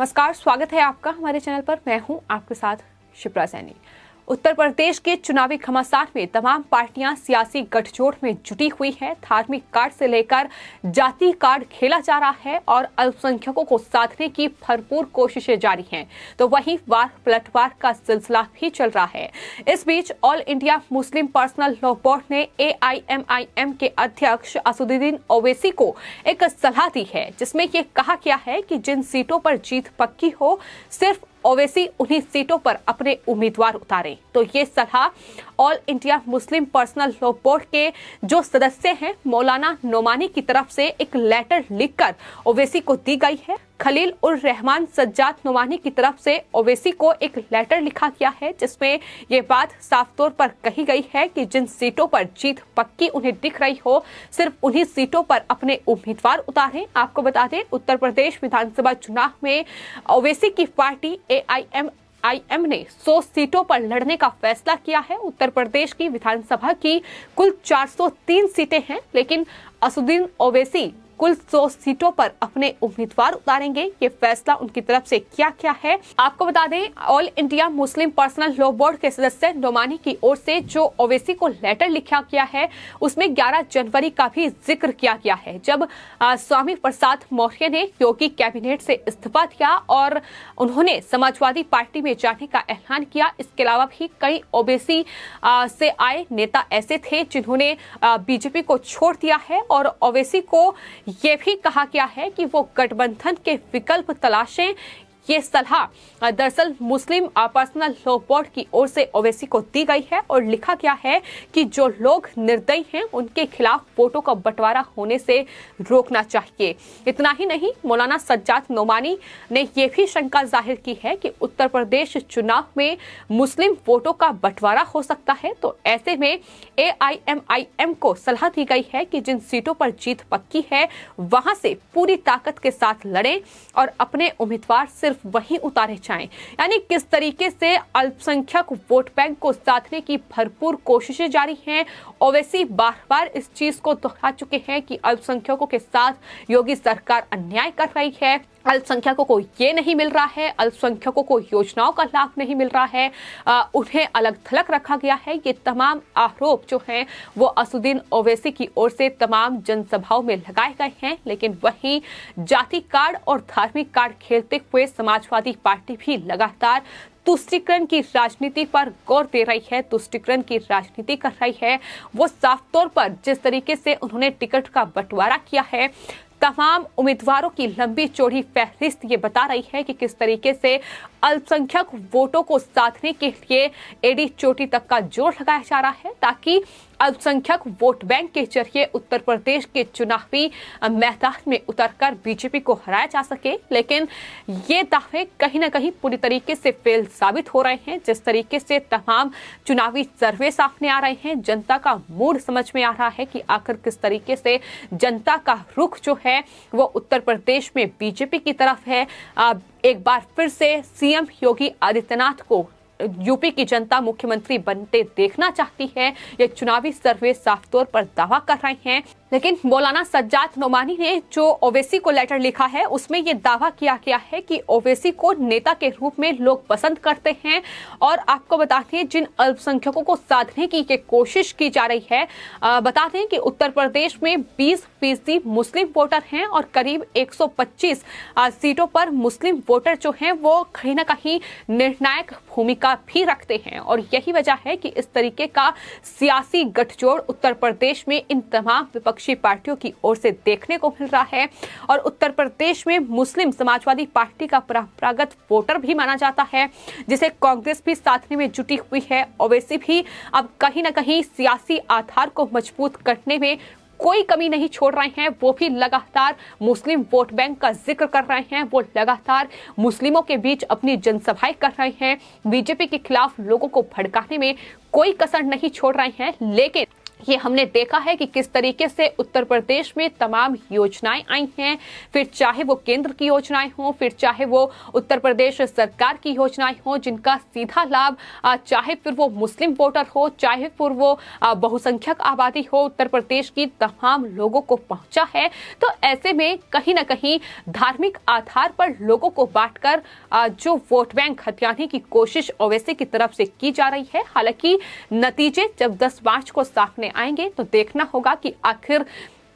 नमस्कार, स्वागत है आपका हमारे चैनल पर। मैं हूं आपके साथ शिप्रा सैनी। उत्तर प्रदेश के चुनावी घमासान में तमाम पार्टियां सियासी गठजोड़ में जुटी हुई हैं। धार्मिक कार्ड से लेकर जाति कार्ड खेला जा रहा है और अल्पसंख्यकों को साधने की भरपूर कोशिशें जारी हैं, तो वहीं वार पलटवार का सिलसिला भी चल रहा है। इस बीच All India Muslim Personal Law Board ने AIMIM के अध्यक्ष असदुद्दीन ओवैसी को एक सलाह दी है, जिसमें ये कहा गया है कि जिन सीटों पर जीत पक्की हो, सिर्फ ओवैसी उन्हीं सीटों पर अपने उम्मीदवार उतारें। तो ये सलाह all India Muslim Personal Law board के जो सदस्य हैं मौलाना नोमानी की तरफ से एक लेटर लिखकर ओवैसी को दी गई है। खलील उर रहमान सज्जाद नोमानी की तरफ से ओवैसी को एक लेटर लिखा गया है, जिसमें ये बात साफ तौर पर कही गई है कि जिन सीटों पर जीत पक्की उन्हें दिख रही हो, सिर्फ उन्हीं सीटों पर अपने उम्मीदवार उतारें। आपको बता दें, उत्तर प्रदेश विधानसभा चुनाव में ओवैसी की पार्टी AIMIM ने 100 सीटों पर लड़ने का फैसला किया है। उत्तर प्रदेश की विधानसभा की कुल 403 सीटें हैं, लेकिन असदुद्दीन ओवैसी कुल 100 सीटों पर अपने उम्मीदवार उतारेंगे। ये फैसला उनकी तरफ से क्या क्या है, आपको बता दें। All India Muslim Personal Law board के सदस्य नोमानी की ओर से जो ओवैसी को लेटर लिखा गया है, उसमें 11 जनवरी का भी जिक्र किया गया है, जब स्वामी प्रसाद मौर्य ने योगी कैबिनेट से इस्तीफा दिया और उन्होंने समाजवादी पार्टी में जाने का ऐलान किया। इसके अलावा भी कई ओवैसी से आए नेता ऐसे थे जिन्होंने बीजेपी को छोड़ दिया है, और ओवैसी को ये भी कहा गया है कि वो गठबंधन के विकल्प तलाशें। ये सलाह दरअसल मुस्लिम पर्सनल लॉ बोर्ड की ओर से ओवैसी को दी गई है और लिखा गया है कि जो लोग निर्दयी हैं उनके खिलाफ वोटों का बंटवारा होने से रोकना चाहिए। इतना ही नहीं, मौलाना सज्जाद नोमानी ने यह भी शंका जाहिर की है कि उत्तर प्रदेश चुनाव में मुस्लिम वोटों का बंटवारा हो सकता है। तो ऐसे में AIMIM को सलाह दी गई है कि जिन सीटों पर जीत पक्की है, वहां से पूरी ताकत के साथ लड़ें और अपने उम्मीदवार सिर्फ वहीं उतारे जाएं। यानी किस तरीके से अल्पसंख्यक वोट बैंक को साधने की भरपूर कोशिशें जारी हैं। ओवैसी बार बार इस चीज को दोहरा चुके हैं कि अल्पसंख्यकों के साथ योगी सरकार अन्याय कर रही है, अल्पसंख्यकों को ये नहीं मिल रहा है, अल्पसंख्यकों को योजनाओं का लाभ नहीं मिल रहा है, उन्हें अलग थलग रखा गया है। ये तमाम आरोप जो हैं वो असदुद्दीन ओवैसी की ओर से तमाम जनसभाओं में लगाए गए हैं। लेकिन वहीं जाति कार्ड और धार्मिक कार्ड खेलते हुए समाजवादी पार्टी भी लगातार तुष्टीकरण की राजनीति पर गौर दे रही है, तुष्टीकरण की राजनीति कर रही है। वो साफ तौर पर जिस तरीके से उन्होंने टिकट का बंटवारा किया है, तमाम उम्मीदवारों की लंबी चौड़ी फहरिस्त ये बता रही है कि किस तरीके से अल्पसंख्यक वोटों को साधने के लिए एड़ी चोटी तक का जोर लगाया जा रहा है, ताकि अल्पसंख्यक वोट बैंक के जरिए उत्तर प्रदेश के चुनावी मैदान में उतरकर बीजेपी को हराया जा सके। लेकिन ये दावे कहीं ना कहीं पूरी तरीके से फेल साबित हो रहे हैं। जिस तरीके से तमाम चुनावी सर्वे सामने आ रहे हैं, जनता का मूड समझ में आ रहा है कि आखिर किस तरीके से जनता का रुख जो है वो उत्तर प्रदेश में बीजेपी की तरफ है। एक बार फिर से CM योगी आदित्यनाथ को यूपी की जनता मुख्यमंत्री बनते देखना चाहती है, ये चुनावी सर्वे साफ तौर पर दावा कर रहे हैं। लेकिन मौलाना सज्जाद नोमानी ने जो ओवैसी को लेटर लिखा है, उसमें ये दावा किया गया है कि ओवैसी को नेता के रूप में लोग पसंद करते हैं। और आपको बताते हैं, जिन अल्पसंख्यकों को साधने की ये कोशिश की जा रही है, बता दें कि उत्तर प्रदेश में 20% मुस्लिम वोटर हैं और करीब 125 सीटों पर मुस्लिम वोटर जो हैं वो कहीं ना कहीं निर्णायक भूमिका भी रखते हैं। और यही वजह है कि इस तरीके का सियासी गठजोड़ उत्तर प्रदेश में इन तमाम विपक्षी पार्टियों की ओर से देखने को मिल रहा है। और उत्तर प्रदेश में मुस्लिम समाजवादी पार्टी का परंपरागत वोटर भी माना जाता है, जिसे कांग्रेस भी साधने में जुटी हुई है। ओवैसी भी अब कहीं ना कहीं सियासी आधार को मजबूत करने में कोई कमी नहीं छोड़ रहे हैं। वो भी लगातार मुस्लिम वोट बैंक का जिक्र कर रहे हैं, वो लगातार मुस्लिमों के बीच अपनी जनसभाएं कर रहे हैं, बीजेपी के खिलाफ लोगों को भड़काने में कोई कसर नहीं छोड़ रहे हैं। लेकिन ये हमने देखा है कि किस तरीके से उत्तर प्रदेश में तमाम योजनाएं आई हैं, फिर चाहे वो केंद्र की योजनाएं हों, फिर चाहे वो उत्तर प्रदेश सरकार की योजनाएं हों, जिनका सीधा लाभ चाहे फिर वो मुस्लिम वोटर हो, चाहे फिर वो बहुसंख्यक आबादी हो, उत्तर प्रदेश की तमाम लोगों को पहुंचा है। तो ऐसे में कहीं ना कहीं धार्मिक आधार पर लोगों को बांटकर जो वोट बैंक हथियाने की कोशिश ओवैसी की तरफ से की जा रही है। हालांकि नतीजे जब 10 मार्च को सामने आएंगे तो देखना होगा कि आखिर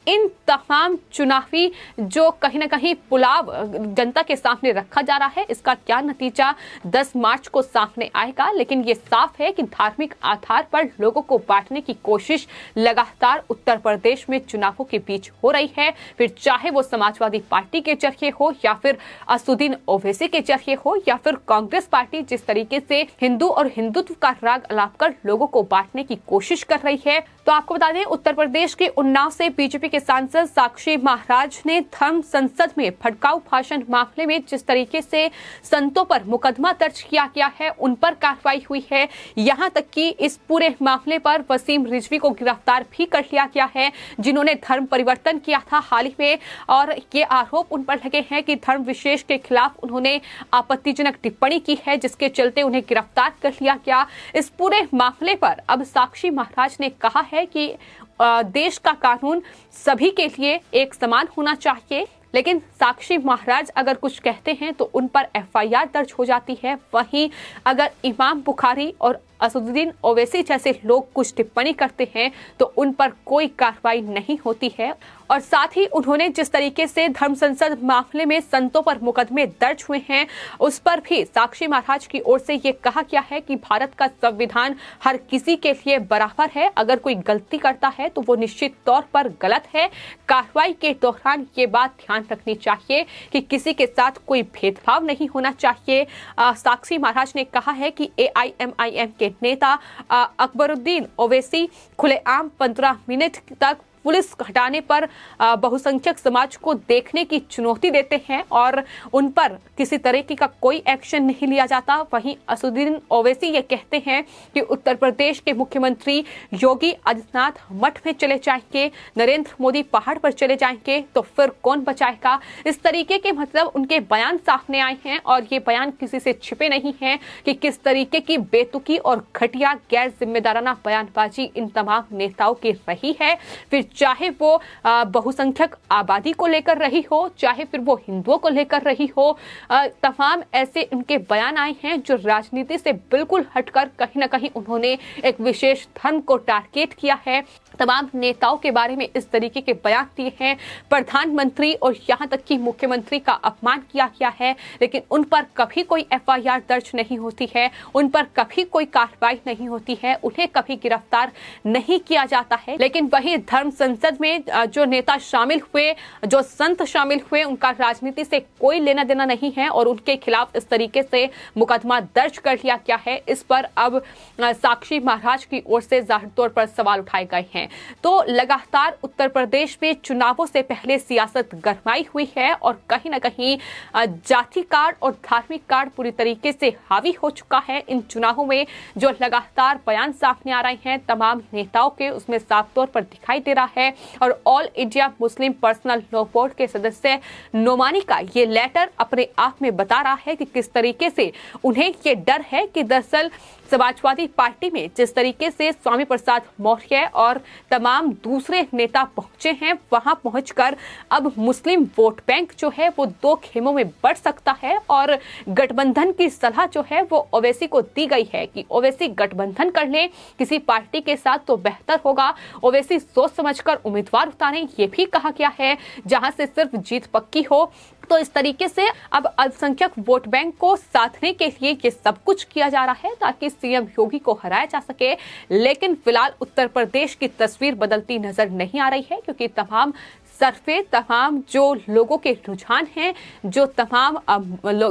इन तमाम चुनावी जो कहीं ना कहीं पुलाव जनता के सामने रखा जा रहा है, इसका क्या नतीजा 10 मार्च को सामने आएगा। लेकिन ये साफ है कि धार्मिक आधार पर लोगों को बांटने की कोशिश लगातार उत्तर प्रदेश में चुनावों के बीच हो रही है, फिर चाहे वो समाजवादी पार्टी के जरिए हो, या फिर असदुद्दीन ओवैसी के जरिए हो, या फिर कांग्रेस पार्टी जिस तरीके से हिंदू और हिंदुत्व का राग अलाप कर लोगों को बांटने की कोशिश कर रही है। तो आपको बता दें, उत्तर प्रदेश के उन्नाव से बीजेपी के सांसद साक्षी महाराज ने धर्म संसद में भड़काऊ भाषण मामले में जिस तरीके से संतों पर मुकदमा दर्ज किया गया है, उन पर कार्रवाई हुई है। यहां तक कि इस पूरे मामले पर वसीम रिजवी को गिरफ्तार भी कर लिया गया है, जिन्होंने धर्म परिवर्तन किया था हाल ही में, और ये आरोप उन पर लगे हैं कि धर्म विशेष के खिलाफ उन्होंने आपत्तिजनक टिप्पणी की है, जिसके चलते उन्हें गिरफ्तार कर लिया गया। इस पूरे मामले पर अब साक्षी महाराज ने कहा है कि देश का कानून सभी के लिए एक समान होना चाहिए, लेकिन साक्षी महाराज अगर कुछ कहते हैं तो उन पर एफआईआर दर्ज हो जाती है। वहीं अगर इमाम बुखारी और असदुद्दीन ओवैसी जैसे लोग कुछ टिप्पणी करते हैं तो उन पर कोई कार्रवाई नहीं होती है। और साथ ही उन्होंने जिस तरीके से धर्म संसद मामले में संतों पर मुकदमे दर्ज हुए हैं, उस पर भी साक्षी महाराज की ओर से ये कहा गया है कि भारत का संविधान हर किसी के लिए बराबर है। अगर कोई गलती करता है तो वो निश्चित तौर पर गलत है। कार्रवाई के दौरान ये बात ध्यान रखनी चाहिए कि किसी के साथ कोई भेदभाव नहीं होना चाहिए। साक्षी महाराज ने कहा है कि AIMIM के नेता अकबरुद्दीन ओवैसी खुलेआम 15 मिनट तक पुलिस हटाने पर बहुसंख्यक समाज को देखने की चुनौती देते हैं और उन पर किसी तरीके का कोई एक्शन नहीं लिया जाता। वहीं असदुद्दीन ओवैसी ये कहते हैं कि उत्तर प्रदेश के मुख्यमंत्री योगी आदित्यनाथ मठ में चले जाएंगे, नरेंद्र मोदी पहाड़ पर चले जाएंगे, तो फिर कौन बचाएगा। इस तरीके के मतलब उनके बयान सामने आए हैं और ये बयान किसी से छिपे नहीं हैं कि किस तरीके की बेतुकी और घटिया गैर जिम्मेदाराना बयानबाजी इन तमाम नेताओं की रही है। फिर चाहे वो बहुसंख्यक आबादी को लेकर रही हो, चाहे फिर वो हिंदुओं को लेकर रही हो, तमाम ऐसे उनके बयान आए हैं जो राजनीति से बिल्कुल हटकर कहीं ना कहीं उन्होंने एक विशेष धर्म को टारगेट किया है। तमाम नेताओं के बारे में इस तरीके के बयान दिए हैं, प्रधानमंत्री और यहाँ तक कि मुख्यमंत्री का अपमान किया गया है, लेकिन उन पर कभी कोई एफआईआर दर्ज नहीं होती है, उन पर कभी कोई कार्रवाई नहीं होती है, उन्हें कभी गिरफ्तार नहीं किया जाता है। लेकिन वही धर्म संसद में जो नेता शामिल हुए, जो संत शामिल हुए, उनका राजनीति से कोई लेना देना नहीं है और उनके खिलाफ इस तरीके से मुकदमा दर्ज कर लिया गया है। इस पर अब साक्षी महाराज की ओर से जाहिर तौर पर सवाल उठाए गए हैं। तो लगातार उत्तर प्रदेश में चुनावों से पहले सियासत गरमाई हुई है और कहीं ना कहीं जाति कार्ड और धार्मिक कार्ड पूरी तरीके से हावी हो चुका है। इन चुनावों में जो लगातार बयान सामने आ रहे हैं तमाम नेताओं के, उसमें साफ तौर पर दिखाई दे रहा है। और all India Muslim Personal Law board के सदस्य नोमानी का ये लेटर अपने आप में बता रहा है कि किस तरीके से उन्हें ये डर है कि दरअसल समाजवादी पार्टी में जिस तरीके से स्वामी प्रसाद मौर्य और तमाम दूसरे नेता पहुंचे हैं, वहां पहुंचकर अब मुस्लिम वोट बैंक जो है वो दो खेमों में बढ़ सकता है। और गठबंधन की सलाह जो है वो ओवैसी को दी गई है कि ओवैसी गठबंधन कर ले किसी पार्टी के साथ तो बेहतर होगा, ओवैसी सोच समझकर उम्मीदवार उतारें, ये भी कहा गया है, जहां से सिर्फ जीत पक्की हो। तो इस तरीके से अब अल्पसंख्यक वोट बैंक को साधने के लिए ये सब कुछ किया जा रहा है ताकि सीएम योगी को हराया जा सके। लेकिन फिलहाल उत्तर प्रदेश की तस्वीर बदलती नजर नहीं आ रही है, क्योंकि तमाम सर्वे, तमाम जो लोगों के रुझान हैं, जो तमाम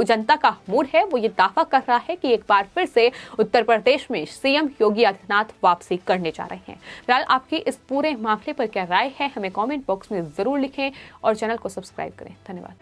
जनता का मूड है, वो ये दावा कर रहा है कि एक बार फिर से उत्तर प्रदेश में सीएम योगी आदित्यनाथ वापसी करने जा रहे हैं। फिलहाल आपकी इस पूरे मामले पर क्या राय है, हमें कमेंट बॉक्स में जरूर लिखें और चैनल को सब्सक्राइब करें। धन्यवाद।